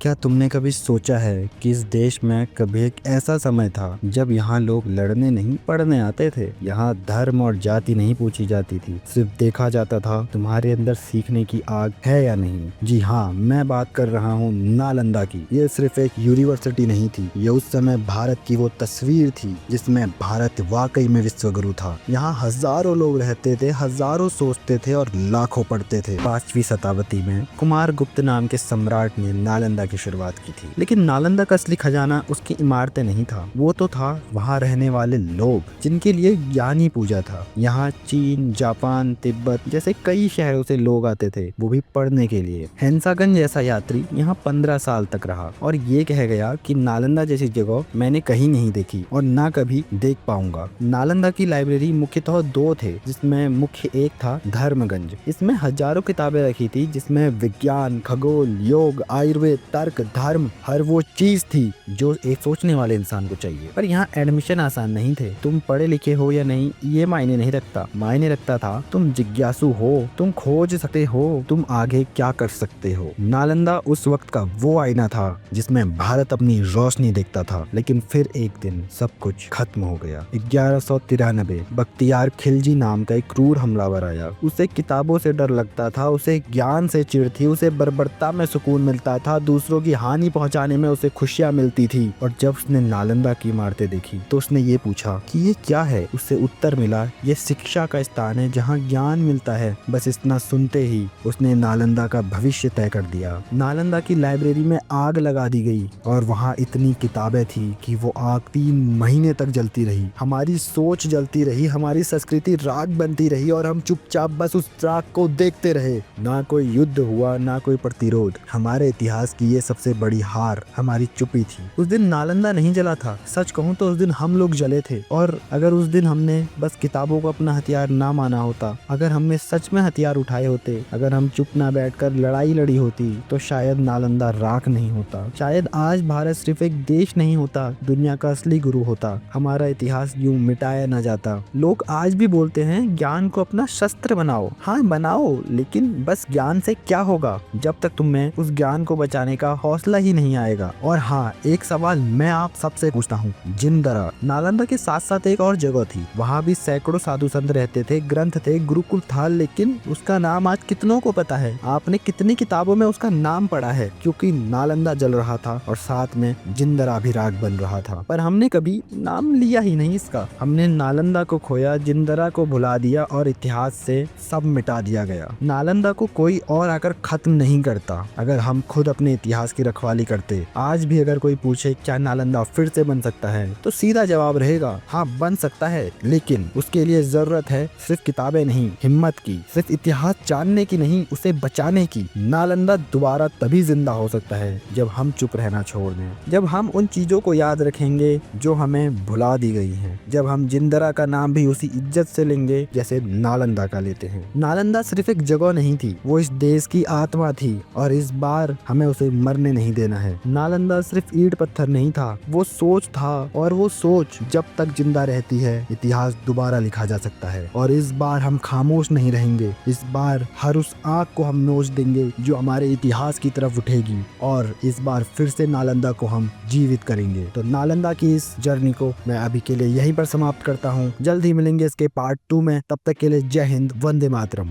क्या तुमने कभी सोचा है कि इस देश में कभी एक ऐसा समय था जब यहाँ लोग लड़ने नहीं पढ़ने आते थे। यहाँ धर्म और जाति नहीं पूछी जाती थी, सिर्फ देखा जाता था तुम्हारे अंदर सीखने की आग है या नहीं। जी हाँ, मैं बात कर रहा हूँ नालंदा की। ये सिर्फ एक यूनिवर्सिटी नहीं थी, ये उस समय भारत की वो तस्वीर थी जिसमें भारत वाकई में विश्वगुरु था। यहाँ हजारों लोग रहते थे, हजारों सोचते थे और लाखों पढ़ते थे। 5वीं शताब्दी में कुमार गुप्त नाम के सम्राट ने नालंदा की शुरुआत की थी। लेकिन नालंदा का असली खजाना उसकी इमारतें नहीं था, वो तो था वहाँ रहने वाले लोग जिनके लिए ज्ञान ही पूजा था। यहाँ चीन, जापान, तिब्बत जैसे कई शहरों से लोग आते थे, वो भी पढ़ने के लिए। हेंसागन जैसा यात्री यहाँ 15 साल तक रहा और ये कह गया कि नालंदा जैसी जगह मैंने कहीं नहीं देखी और ना कभी देख पाऊंगा। नालंदा की लाइब्रेरी मुख्यतः दो थे, जिसमें मुख्य एक था धर्मगंज। इसमें हजारों किताबें रखी थी, जिसमें विज्ञान, खगोल, योग, आयुर्वेद, तर्क, धर्म, हर वो चीज थी जो एक सोचने वाले इंसान को चाहिए। पर यहाँ एडमिशन आसान नहीं थे। तुम पढ़े लिखे हो या नहीं ये मायने नहीं रखता, मायने रखता था तुम जिज्ञासु हो, तुम खोज सकते हो, तुम आगे क्या कर सकते हो। नालंदा उस वक्त का वो आईना था जिसमें भारत अपनी रोशनी देखता था। लेकिन फिर एक दिन सब कुछ खत्म हो गया। 1193 बख्तियार खिलजी नाम का एक क्रूर हमलावर आया। उसे किताबों से डर लगता था, उसे ज्ञान से चिढ़ थी, उसे बर्बरता में सुकून मिलता था, दूसरों की हानि पहुंचाने में उसे खुशियां मिलती थी। और जब उसने नालंदा की इमारतें देखी तो उसने ये पूछा कि ये क्या है। उससे उत्तर मिला, ये शिक्षा का स्थान है जहाँ ज्ञान मिलता है। बस इतना सुनते ही उसने नालंदा का भविष्य तय कर दिया। नालंदा की लाइब्रेरी में आग लगा दी गई और वहाँ इतनी किताबें थी कि वो आग 3 महीने तक जलती रही। हमारी सोच जलती रही, हमारी संस्कृति राख बनती रही और हम चुपचाप बस उस राख को देखते रहे। ना कोई युद्ध हुआ, ना कोई प्रतिरोध। हमारे इतिहास की ये सबसे बड़ी हार हमारी चुप्पी थी। उस दिन नालंदा नहीं जला था, सच कहूँ तो उस दिन हम लोग जले थे। और अगर उस दिन हमने बस किताबों को अपना हथियार ना माना होता, अगर हमने सच में हथियार उठाए होते, अगर हम चुप ना बैठकर लड़ाई लड़ी होती, तो शायद नालंदा राख नहीं होता। शायद आज भारत सिर्फ एक देश नहीं होता, दुनिया का असली गुरु होता। हमारा इतिहास यूं मिटाया न जाता। लोग आज भी बोलते हैं ज्ञान को अपना शस्त्र बनाओ। हाँ बनाओ, लेकिन बस ज्ञान से क्या होगा जब तक तुम्हें उस ज्ञान को बचाने का हौसला ही नहीं आएगा। और हाँ, एक सवाल मैं आप सबसे पूछता हूँ, जिंदरा नालंदा के साथ साथ एक और जगह थी, वहाँ भी सैकड़ों साधु संत रहते थे, ग्रंथ थे, गुरुकुल था, लेकिन उसका नाम आज कितनों को पता है? आपने कितनी किताबों में उसका नाम पढ़ा है? क्योंकि नालंदा जल रहा था और साथ में जिंदरा भी राख बन रहा था, पर हमने कभी नाम लिया ही नहीं इसका। हमने नालंदा को खोया, जिंदरा को भुला दिया और इतिहास से सब मिटा दिया गया। नालंदा को कोई और आकर खत्म नहीं करता अगर हम खुद अपने इतिहास की रखवाली करते। आज भी अगर कोई पूछे क्या नालंदा फिर से बन सकता है, तो सीधा जवाब रहेगा हाँ बन सकता है, लेकिन उसके लिए जरूरत है सिर्फ किताबें नहीं, हिम्मत की, सिर्फ इतिहास जानने की नहीं, उसे बचाने की। नालंदा दोबारा तभी जिंदा हो सकता है जब हम चुप रहना छोड़ दें, जब हम उन चीजों को याद रखेंगे जो हमें भुला दी गई हैं, जब हम जिंदरा का नाम भी उसी इज्जत से लेंगे जैसे नालंदा का लेते हैं। नालंदा सिर्फ एक जगह नहीं थी, वो इस देश की आत्मा थी और इस बार हमें उसे मरने नहीं देना है। नालंदा सिर्फ ईंट पत्थर नहीं था, वो सोच था, और वो सोच जब तक जिंदा रहती है इतिहास दोबारा लिखा जा सकता है। और इस बार हम खामोश नहीं रहेंगे, इस बार हर उस आग को हम नोच देंगे जो हमारे इतिहास की तरफ उठेगी, और इस बार फिर से नालंदा को हम जीवित करेंगे। तो नालंदा की इस जर्नी को मैं अभी के लिए यहीं पर समाप्त करता हूँ। जल्द ही मिलेंगे इसके पार्ट 2 में, तब तक के लिए जय हिंद, वंदे मातरम।